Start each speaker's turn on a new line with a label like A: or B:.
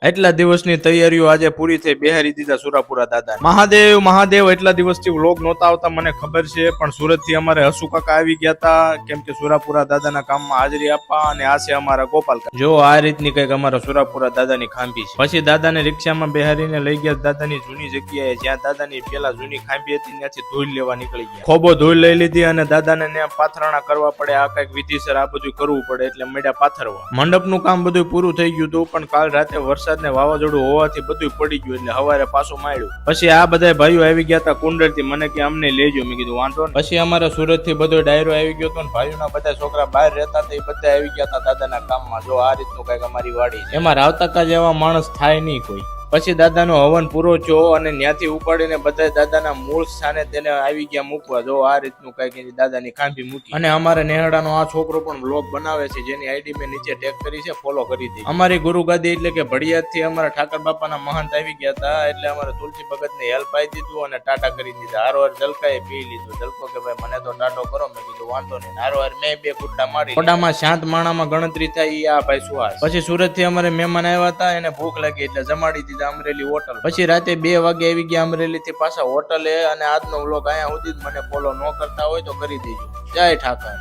A: એટલા દિવસની તૈયારીઓ આજે પૂરી થઈ, બેહારી દીધા સુરાપુરા દાદા. મહાદેવ મહાદેવ એટલા દિવસથી વ્લોગ નહોતા આવતા મને ખબર છે, પણ સુરત થી અમારે હસુ કાકા આવી ગયા હતા, કેમ કે સુરાપુરા દાદાના કામમાં હાજરી આપવા. અને આ છે અમારા ગોપાલ કાકા. જો આ રીતની કઈક અમારા સુરાપુરા દાદાની ખાંભી છે. પછી દાદાને રિક્ષામાં બેહારીને લઈ ગયા દાદાની જૂની જગ્યાએ, જ્યાં દાદાની પેલા જૂની ખાંભી હતી ત્યાંથી ધૂળ લેવા નીકળી ગયા. ખોબો ધૂળ લઈ લીધી અને દાદાને ત્યાં પાથરણા કરવા પડે. આ કઈક વિધિસર આ બધું કરવું પડે એટલે મળ્યા પાથરવા. મંડપનું કામ બધું પૂરું થઈ ગયું હતું, પણ કાલ રાતે વરસાદ ને વાવાઝોડું હોવાથી બધું પડી ગયું, એટલે સવારે પાછું માંડ્યું. પછી આ બધા ભાઈઓ આવી ગયા હતા કુંડળ થી, મને કે અમને લેજો. મેં કીધું વાંધો ને. પછી અમારા સુરત થી બધો ડાયરો આવી ગયો હતો, ભાઈઓના બધા છોકરા બહાર રહેતા હતા, એ બધા આવી ગયા હતા દાદાના કામમાં. જો આ રીતનું કઈક અમારી વાડી છે. એમાં રાવતાકા જેવા માણસ થાય નહીં કોઈ. પછી દાદાનો હવન પૂરો થયો અને ત્યાંથી ઉપાડીને બધા દાદાના મૂળ સ્થાને તેને આવી ગયા મૂકવા. જો આ રીતનું કઈક દાદાની ખાંભી મૂકી. અને અમારા નેહડાનો આ છોકરો પણ વ્લોગ બનાવે છે, જેની આઈડી મેં નીચે ટેગ કરી છે, ફોલો કરી દી. અમારી ગુરુગાદી એટલે કે ભડિયાદ થી અમારા ઠાકર બાપાના મહંત આવી ગયા હતા, એટલે અમારે તુલસી ભગત ને હેલ્પ આવી દીધું અને ટાટા કરી દીધા. હારોવાર જલકાએ પી લીધું. જલકો કે ભાઈ મને તો ટાટો કરો. મેં કીધું વાંધો નહીં. હારોવાર મેં 2 કુટડા મારી. કોડામાં શાંત માણામાં ગણતરી થાય આ ભાઈ સુહાસ. પછી સુરત થી અમારે મહેમાન આવ્યા હતા, એને ભૂખ લાગી એટલે જમાડી દીધા અમરેલી હોટલ. પછી રાતે 2 વાગે આવી ગયા અમરેલી થી પાછા હોટલે. અને આજનો વ્લોગ અહીંયા સુધી જ. મને ફોલો ન કરતા હોય તો કરી દેજો. જય ઠાકર.